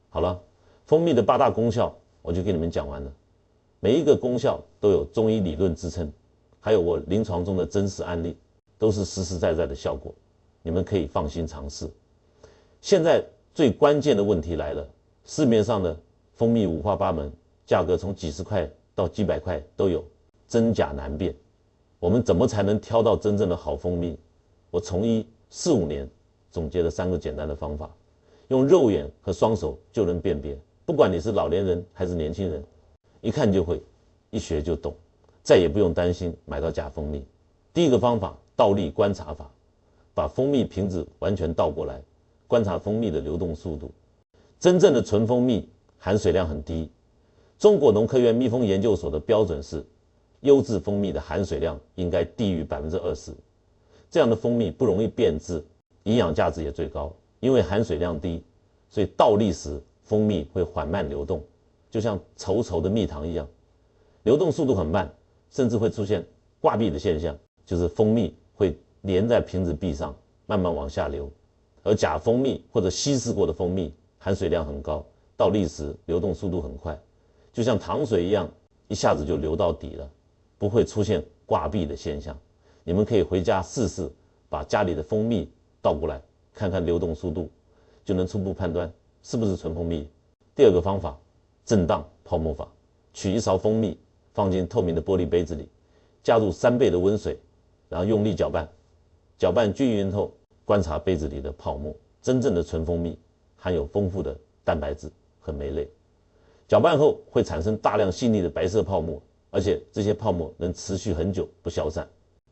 好了，蜂蜜的8大功效我就给你们讲完了。每一个功效都有中医理论支撑，还有我临床中的真实案例，都是实实在在的效果，你们可以放心尝试。现在最关键的问题来了，市面上的蜂蜜五花八门，价格从几十块到几百块都有，真假难辨。我们怎么才能挑到真正的好蜂蜜？我从医4、5年，总结了3个简单的方法，用肉眼和双手就能辨别，不管你是老年人还是年轻人，一看就会，一学就懂，再也不用担心买到假蜂蜜。第一个方法，倒立观察法，把蜂蜜瓶子完全倒过来，观察蜂蜜的流动速度。真正的纯蜂蜜含水量很低，中国农科院蜜蜂研究所的标准是，优质蜂蜜的含水量应该低于20%，这样的蜂蜜不容易变质，营养价值也最高。因为含水量低，所以倒立时蜂蜜会缓慢流动，就像稠稠的蜜糖一样，流动速度很慢，甚至会出现挂壁的现象，就是蜂蜜会粘在瓶子壁上慢慢往下流。而假蜂蜜或者稀释过的蜂蜜含水量很高，倒立时流动速度很快，就像糖水一样，一下子就流到底了，不会出现挂壁的现象。你们可以回家试试，把家里的蜂蜜倒过来，看看流动速度，就能初步判断是不是纯蜂蜜。第二个方法，震荡泡沫法，取1勺蜂蜜放进透明的玻璃杯子里，加入3倍的温水，然后用力搅拌，搅拌均匀后，观察杯子里的泡沫。真正的纯蜂蜜含有丰富的蛋白质和酶类，搅拌后会产生大量细腻的白色泡沫，而且这些泡沫能持续很久不消散，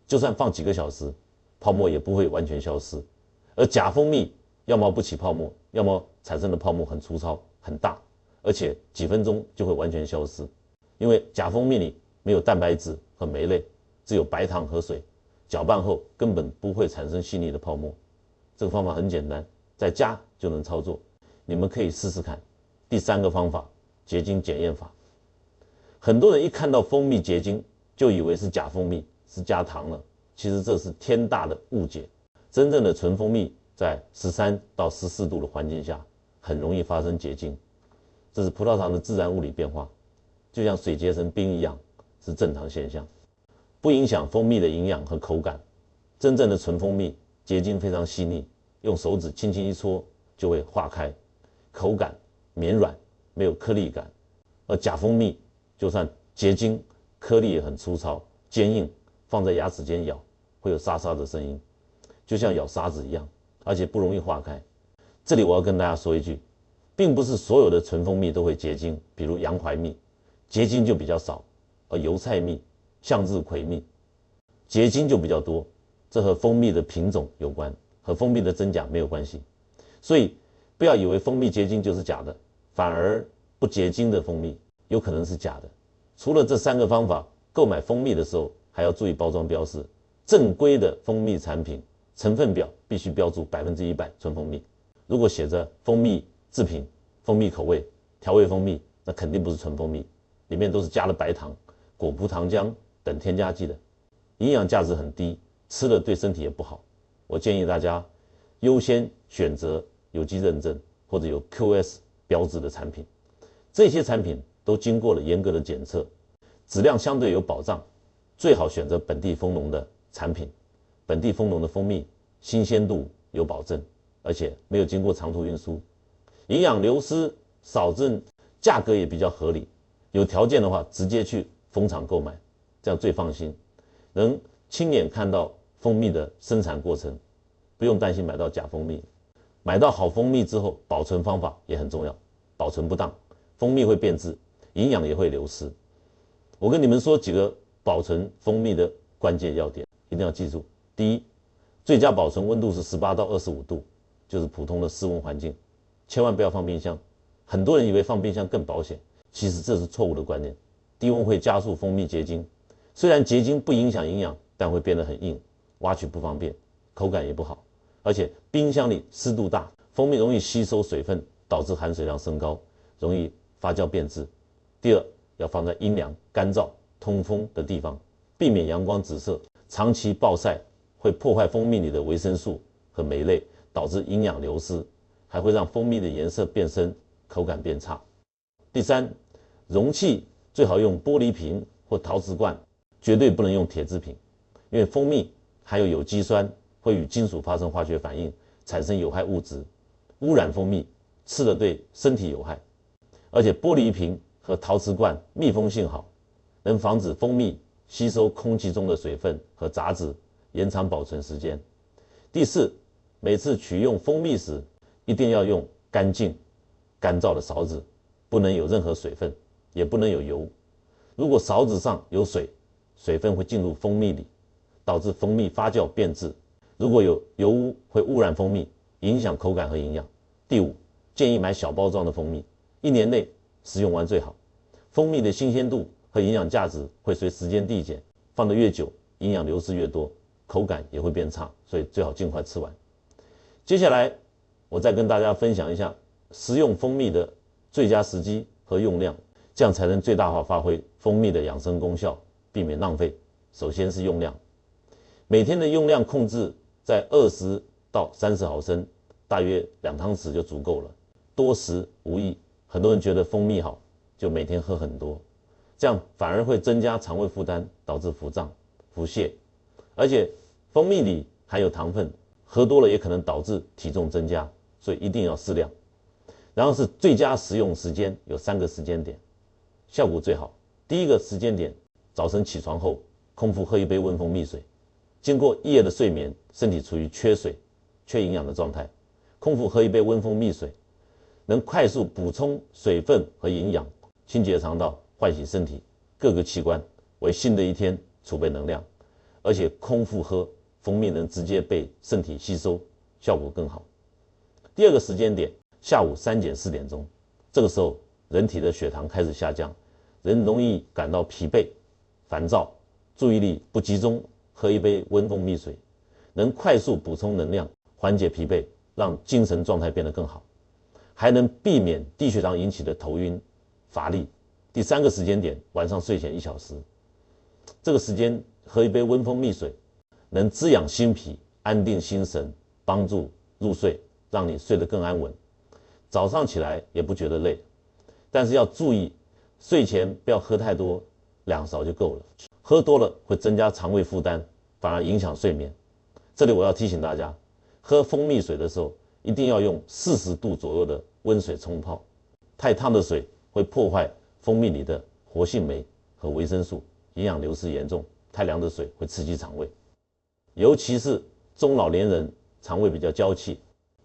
就算放几个小时，泡沫也不会完全消失。而假蜂蜜要么不起泡沫，要么产生的泡沫很粗糙很大，而且几分钟就会完全消失。因为假蜂蜜里没有蛋白质和酶类，只有白糖和水，搅拌后根本不会产生细腻的泡沫。这个方法很简单，在家就能操作，你们可以试试看。第3个方法，结晶检验法。很多人一看到蜂蜜结晶就以为是假蜂蜜，是加糖了，其实这是天大的误解。真正的纯蜂蜜在13到14度的环境下很容易发生结晶，这是葡萄糖的自然物理变化，就像水结成冰一样，是正常现象，不影响蜂蜜的营养和口感。真正的纯蜂蜜结晶非常细腻，用手指轻轻一搓就会化开，口感绵软，没有颗粒感。而假蜂蜜就算结晶，颗粒也很粗糙坚硬，放在牙齿间咬会有沙沙的声音，就像咬沙子一样，而且不容易化开。这里我要跟大家说一句，并不是所有的纯蜂蜜都会结晶，比如洋槐蜜结晶就比较少，而油菜蜜、向日葵蜜结晶就比较多，这和蜂蜜的品种有关，和蜂蜜的真假没有关系。所以不要以为蜂蜜结晶就是假的，反而不结晶的蜂蜜有可能是假的。除了这3个方法，购买蜂蜜的时候还要注意包装标示，正规的蜂蜜产品成分表必须标注100%纯蜂蜜，如果写着蜂蜜制品、蜂蜜口味、调味蜂蜜，那肯定不是纯蜂蜜，里面都是加了白糖、果葡糖浆等添加剂的，营养价值很低，吃了对身体也不好。我建议大家优先选择有机认证或者有 QS 标志的产品，这些产品都经过了严格的检测，质量相对有保障，最好选择本地蜂农的产品。本地蜂农的蜂蜜新鲜度有保证，而且没有经过长途运输，营养流失少症，价格也比较合理。有条件的话，直接去蜂场购买，这样最放心，能亲眼看到蜂蜜的生产过程，不用担心买到假蜂蜜。买到好蜂蜜之后，保存方法也很重要，保存不当，蜂蜜会变质，营养也会流失。我跟你们说几个保存蜂蜜的关键要点，一定要记住。第一，最佳保存温度是18到25度，就是普通的室温环境，千万不要放冰箱。很多人以为放冰箱更保险，其实这是错误的观念。低温会加速蜂蜜结晶，虽然结晶不影响营养，但会变得很硬，挖取不方便，口感也不好。而且冰箱里湿度大，蜂蜜容易吸收水分，导致含水量升高，容易发酵变质。第二，要放在阴凉、干燥、通风的地方，避免阳光直射，长期暴晒会破坏蜂蜜里的维生素和酶类，导致营养流失，还会让蜂蜜的颜色变深，口感变差。第三，容器最好用玻璃瓶或陶瓷罐，绝对不能用铁制品，因为蜂蜜含有有机酸，会与金属发生化学反应，产生有害物质，污染蜂蜜，吃了对身体有害。而且玻璃瓶和陶瓷罐密封性好，能防止蜂蜜吸收空气中的水分和杂质，延长保存时间。第四，每次取用蜂蜜时，一定要用干净、干燥的勺子，不能有任何水分，也不能有油。如果勺子上有水，水分会进入蜂蜜里，导致蜂蜜发酵变质。如果有油污，会污染蜂蜜，影响口感和营养。第五，建议买小包装的蜂蜜，1年内食用完最好。蜂蜜的新鲜度和营养价值会随时间递减，放得越久，营养流失越多，口感也会变差，所以最好尽快吃完。接下来我再跟大家分享一下食用蜂蜜的最佳时机和用量，这样才能最大化发挥蜂蜜的养生功效，避免浪费。首先是用量，每天的用量控制在20到30毫升，大约2汤匙就足够了，多食无益。很多人觉得蜂蜜好，就每天喝很多，这样反而会增加肠胃负担，导致腹胀、腹泻。而且蜂蜜里含有糖分，喝多了也可能导致体重增加，所以一定要适量。然后是最佳食用时间，有3个时间点，效果最好。第一个时间点，早晨起床后，空腹喝一杯温蜂蜜水。经过1夜的睡眠，身体处于缺水、缺营养的状态，空腹喝一杯温蜂蜜水，能快速补充水分和营养，清洁肠道，唤醒身体各个器官，为新的一天储备能量。而且空腹喝蜂蜜能直接被身体吸收，效果更好。第二个时间点，下午3点4点钟，这个时候人体的血糖开始下降，人容易感到疲惫、烦躁，注意力不集中，喝一杯温蜂蜜水，能快速补充能量，缓解疲惫，让精神状态变得更好，还能避免低血糖引起的头晕、乏力。第3个时间点，晚上睡前1小时，这个时间喝一杯温蜂蜜水，能滋养心脾，安定心神，帮助入睡，让你睡得更安稳。早上起来也不觉得累，但是要注意，睡前不要喝太多，2勺就够了。喝多了会增加肠胃负担，反而影响睡眠。这里我要提醒大家，喝蜂蜜水的时候，一定要用40度左右的温水冲泡。太烫的水会破坏蜂蜜里的活性酶和维生素，营养流失严重。太凉的水会刺激肠胃，尤其是中老年人肠胃比较娇气，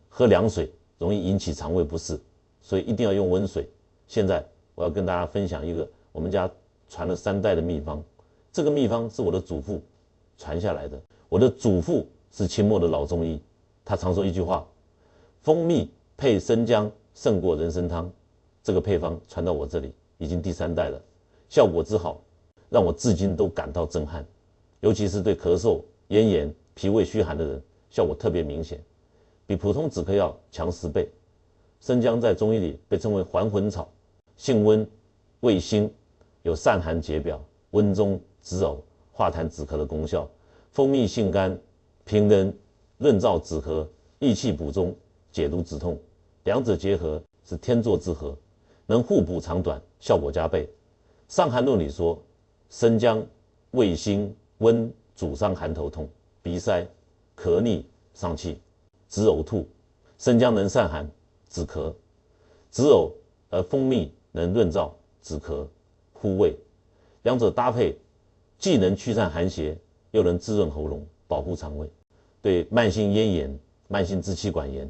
喝凉水容易引起肠胃不适，所以一定要用温水。现在我要跟大家分享一个我们家传了3代的秘方，这个秘方是我的祖父传下来的。我的祖父是清末的老中医，他常说一句话：蜂蜜配生姜胜过人参汤。这个配方传到我这里已经第3代了，效果之好让我至今都感到震撼，尤其是对咳嗽、咽炎、脾胃虚寒的人，效果特别明显。比普通止咳药强10倍。生姜在中医里被称为还魂草，性温，味辛，有散寒解表、温中止呕、化痰止咳的功效。蜂蜜性甘，平人润燥止咳，益气补中，解毒止痛，两者结合是天作之合，能互补长短，效果加倍。《伤寒论》里说，生姜味辛温，主伤寒头痛、鼻塞、咳逆、伤气、止呕吐。生姜能散寒止咳、止呕，而蜂蜜能润燥止咳、护胃，两者搭配，既能驱散寒邪，又能滋润喉咙，保护肠胃。对慢性咽炎、慢性支气管炎、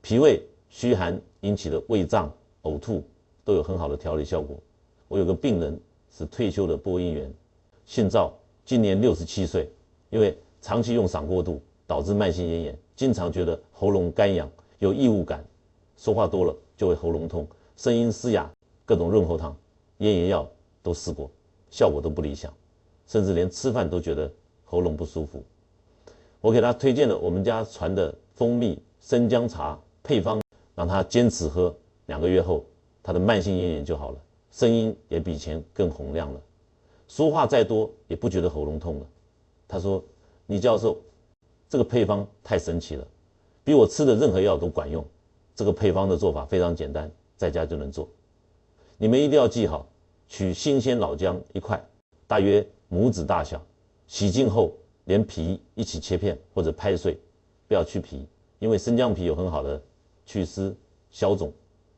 脾胃虚寒引起的胃胀、呕吐都有很好的调理效果。我有个病人是退休的播音员，姓赵，今年67岁，因为长期用嗓过度导致慢性咽炎，经常觉得喉咙干痒，有异物感，说话多了就会喉咙痛，声音嘶哑，各种润喉糖、咽炎药都试过，效果都不理想，甚至连吃饭都觉得喉咙不舒服。我给他推荐了我们家传的蜂蜜生姜茶配方，让他坚持喝，2个月后，他的慢性咽炎就好了，声音也比以前更洪亮了，说话再多也不觉得喉咙痛了。他说：“倪教授，这个配方太神奇了，比我吃的任何药都管用。这个配方的做法非常简单，在家就能做。你们一定要记好，取新鲜老姜1块，大约拇指大小，洗净后连皮一起切片或者拍碎，不要去皮，因为生姜皮有很好的祛湿、消肿、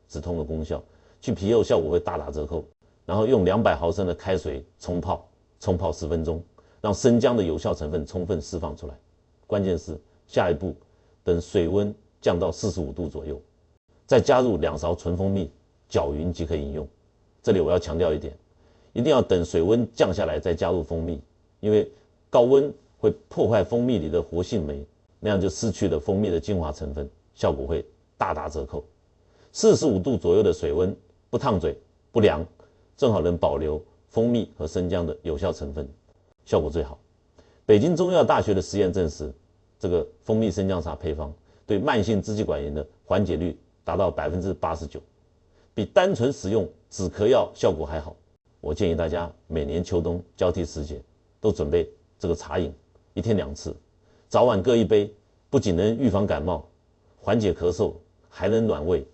止痛的功效，去皮后效果会大打折扣。然后用200毫升的开水冲泡10分钟，让生姜的有效成分充分释放出来。关键是下一步，等水温降到45度左右，再加入2勺纯蜂蜜，搅匀即可饮用。这里我要强调一点，一定要等水温降下来再加入蜂蜜，因为高温会破坏蜂蜜里的活性酶，那样就失去了蜂蜜的精华成分，效果会大打折扣。45度左右的水温，不烫嘴不凉，正好能保留蜂蜜和生姜的有效成分，效果最好。北京中医药大学的实验证实，这个蜂蜜生姜茶配方对慢性支气管炎的缓解率达到89%，比单纯使用止咳药效果还好。我建议大家每年秋冬交替时节都准备这个茶饮，1天2次，早晚各1杯，不仅能预防感冒、缓解咳嗽，还能暖胃。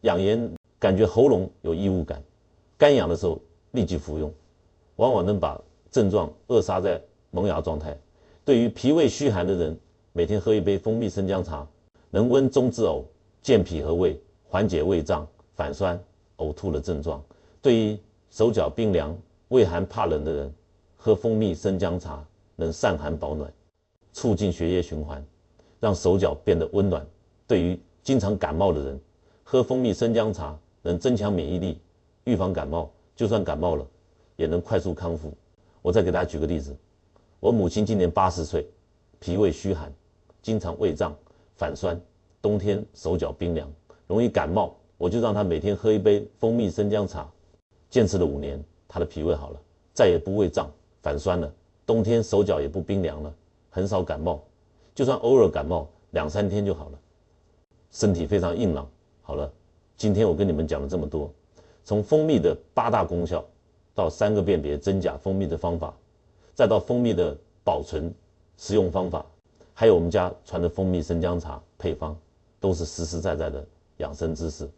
养颜感觉喉咙有异物感、干痒的时候立即服用，往往能把症状扼杀在萌芽状态。对于脾胃虚寒的人，每天喝1杯蜂蜜生姜茶，能温中治呕，健脾和胃，缓解胃胀、反酸、呕吐的症状。对于手脚冰凉、畏寒怕冷的人，喝蜂蜜生姜茶能散寒保暖，促进血液循环，让手脚变得温暖。对于经常感冒的人，喝蜂蜜生姜茶能增强免疫力，预防感冒，就算感冒了也能快速康复。我再给大家举个例子，我母亲今年80岁，脾胃虚寒，经常胃胀、反酸，冬天手脚冰凉，容易感冒，我就让她每天喝1杯蜂蜜生姜茶，坚持了5年，她的脾胃好了，再也不胃胀反酸了，冬天手脚也不冰凉了，很少感冒，就算偶尔感冒2、3天就好了，身体非常硬朗。好了，今天我跟你们讲了这么多，从蜂蜜的8大功效，到3个辨别真假蜂蜜的方法，再到蜂蜜的保存食用方法，还有我们家传的蜂蜜生姜茶配方，都是实实在在的养生知识，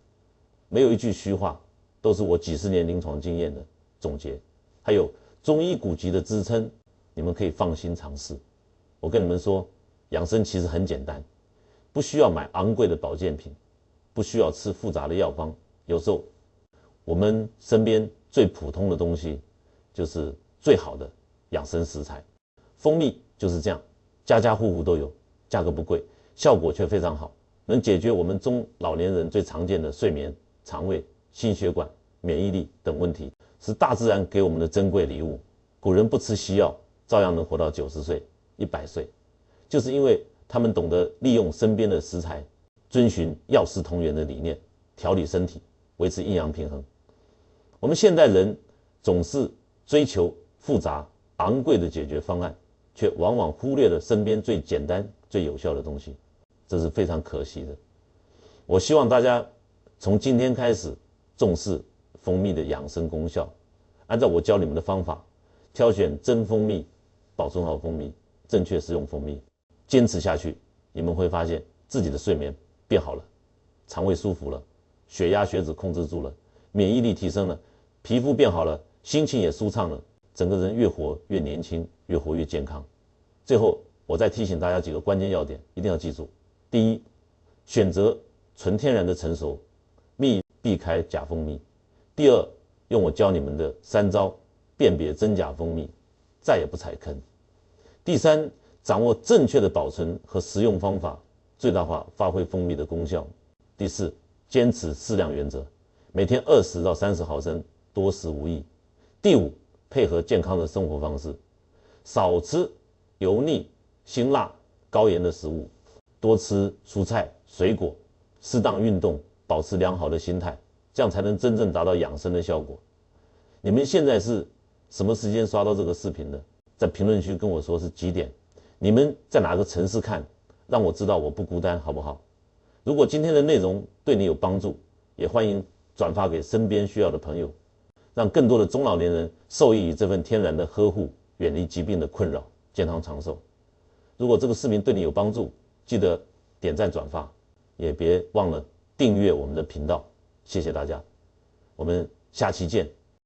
没有一句虚话，都是我几十年临床经验的总结，还有中医古籍的支撑，你们可以放心尝试。我跟你们说，养生其实很简单，不需要买昂贵的保健品，不需要吃复杂的药方，有时候我们身边最普通的东西就是最好的养生食材。蜂蜜就是这样，家家户户都有，价格不贵，效果却非常好，能解决我们中老年人最常见的睡眠、肠胃、心血管、免疫力等问题，是大自然给我们的珍贵礼物。古人不吃西药，照样能活到90岁、100岁，就是因为他们懂得利用身边的食材，遵循药食同源的理念，调理身体，维持阴阳平衡。我们现代人总是追求复杂昂贵的解决方案，却往往忽略了身边最简单最有效的东西。这是非常可惜的。我希望大家从今天开始重视蜂蜜的养生功效，按照我教你们的方法，挑选真蜂蜜，保存好蜂蜜，正确使用蜂蜜，坚持下去，你们会发现自己的睡眠变好了，肠胃舒服了，血压血脂控制住了，免疫力提升了，皮肤变好了，心情也舒畅了，整个人越活越年轻，越活越健康。最后我再提醒大家几个关键要点，一定要记住。第一，选择纯天然的成熟蜜，避开假蜂蜜。第二，用我教你们的3招辨别真假蜂蜜，再也不踩坑。第三，掌握正确的保存和食用方法，最大化发挥蜂蜜的功效。第四，坚持适量原则，每天20到30毫升，多食无益。第五，配合健康的生活方式，少吃油腻、辛辣、高盐的食物，多吃蔬菜、水果，适当运动，保持良好的心态，这样才能真正达到养生的效果。你们现在是什么时间刷到这个视频的？在评论区跟我说是几点？你们在哪个城市看？让我知道我不孤单，好不好？如果今天的内容对你有帮助，也欢迎转发给身边需要的朋友，让更多的中老年人受益于这份天然的呵护，远离疾病的困扰，健康长寿。如果这个视频对你有帮助，记得点赞转发，也别忘了订阅我们的频道。谢谢大家，我们下期见。